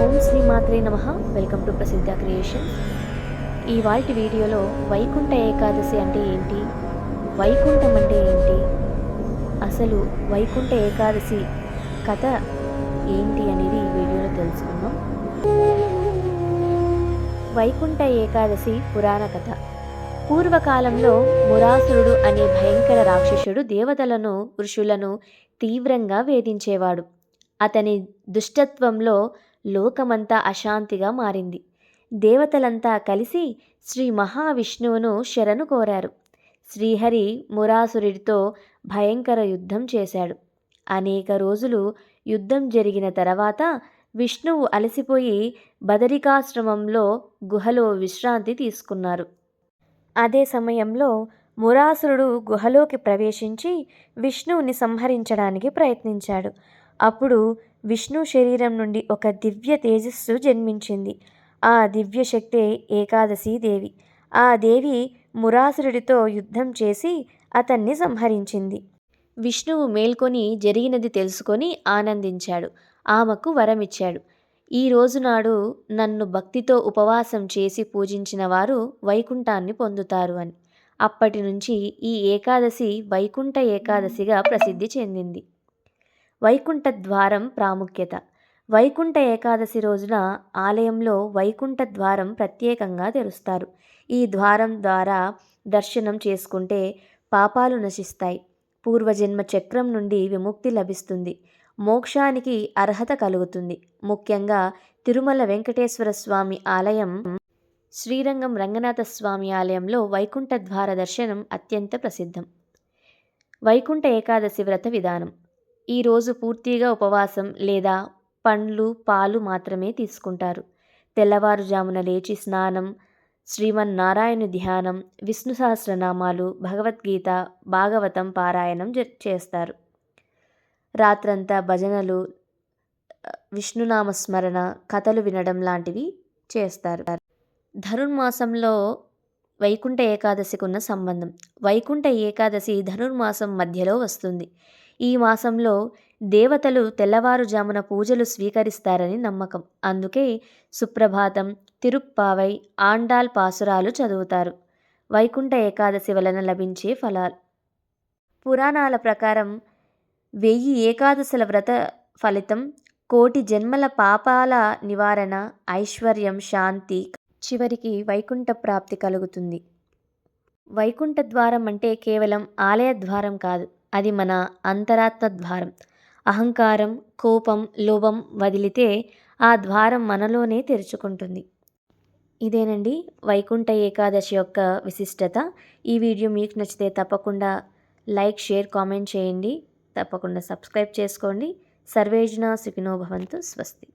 ఓం శ్రీ మాత్రే నమః. Welcome to ప్రసిద్ధ creation. ఇవాల్టి వీడియోలో వైకుంఠ ఏకాదశి అంటే ఏంటి, వైకుంఠం అంటే ఏంటి, అసలు వైకుంఠ ఏకాదశి కథ ఏంటి అనేది ఈ వీడియోలో తెలుసుకుందాం. వైకుంఠ ఏకాదశి పురాణ కథ. పూర్వకాలంలో మురాసురుడు అనే భయంకర రాక్షసుడు దేవతలను, ఋషులను తీవ్రంగా వేధించేవాడు. అతని దుష్టత్వంలో లోకమంతా అశాంతిగా మారింది. దేవతలంతా కలిసి శ్రీ మహావిష్ణువును శరణు కోరారు. శ్రీహరి మురాసురుడితో భయంకర యుద్ధం చేశాడు. అనేక రోజులు యుద్ధం జరిగిన తర్వాత విష్ణువు అలసిపోయి బదరికాశ్రమంలో గుహలో విశ్రాంతి తీసుకున్నారు. అదే సమయంలో మురాసురుడు గుహలోకి ప్రవేశించి విష్ణువుని సంహరించడానికి ప్రయత్నించాడు. అప్పుడు విష్ణు శరీరం నుండి ఒక దివ్య తేజస్సు జన్మించింది. ఆ దివ్య శక్తే ఏకాదశీ దేవి. ఆ దేవి మురాసురుడితో యుద్ధం చేసి అతన్ని సంహరించింది. విష్ణువు మేల్కొని జరిగినది తెలుసుకొని ఆనందించాడు. ఆమెకు వరమిచ్చాడు. ఈ రోజునాడు నన్ను భక్తితో ఉపవాసం చేసి పూజించిన వారు వైకుంఠాన్ని పొందుతారు అని. అప్పటి నుంచి ఈ ఏకాదశి వైకుంఠ ఏకాదశిగా ప్రసిద్ధి చెందింది. వైకుంఠ ద్వారం ప్రాముఖ్యత. వైకుంఠ ఏకాదశి రోజున ఆలయంలో వైకుంఠ ద్వారం ప్రత్యేకంగా తెరుస్తారు. ఈ ద్వారం ద్వారా దర్శనం చేసుకుంటే పాపాలు నశిస్తాయి. పూర్వజన్మ చక్రం నుండి విముక్తి లభిస్తుంది. మోక్షానికి అర్హత కలుగుతుంది. ముఖ్యంగా తిరుమల వెంకటేశ్వర స్వామి ఆలయం, శ్రీరంగం రంగనాథ స్వామి ఆలయంలో వైకుంఠ ద్వార దర్శనం అత్యంత ప్రసిద్ధం. వైకుంఠ ఏకాదశి వ్రత విధానం. ఈరోజు పూర్తిగా ఉపవాసం లేదా పండ్లు, పాలు మాత్రమే తీసుకుంటారు. తెల్లవారుజామున లేచి స్నానం, శ్రీమన్నారాయణ ధ్యానం, విష్ణు సహస్రనామాలు, భగవద్గీత, భాగవతం పారాయణం చేస్తారు. రాత్రంతా భజనలు, విష్ణునామస్మరణ, కథలు వినడం లాంటివి చేస్తారు. ధనుర్మాసంలో వైకుంఠ ఏకాదశికి ఉన్న సంబంధం. వైకుంఠ ఏకాదశి ధనుర్మాసం మధ్యలో వస్తుంది. ఈ మాసంలో దేవతలు తెల్లవారుజామున పూజలు స్వీకరిస్తారని నమ్మకం. అందుకే సుప్రభాతం, తిరుప్పావై, ఆండాల్ పాసురాలు చదువుతారు. వైకుంఠ ఏకాదశి వలన లభించే ఫలాలు. పురాణాల ప్రకారం 1000 ఏకాదశుల వ్రత ఫలితం కోటి జన్మల పాపాల నివారణ, ఐశ్వర్యం, శాంతి, చివరికి వైకుంఠ ప్రాప్తి కలుగుతుంది. వైకుంఠ ద్వారం అంటే కేవలం ఆలయ ద్వారం కాదు, అది మన అంతరాత్మ ద్వారం. అహంకారం, కోపం, లోభం వదిలితే ఆ ద్వారం మనలోనే తెరుచుకుంటుంది. ఇదేనండి వైకుంఠ ఏకాదశి యొక్క విశిష్టత. ఈ వీడియో మీకు నచ్చితే తప్పకుండా లైక్, షేర్, కామెంట్ చేయండి. తప్పకుండా సబ్స్క్రైబ్ చేసుకోండి. సర్వేజన సుఖినో భవంతు. స్వస్తి.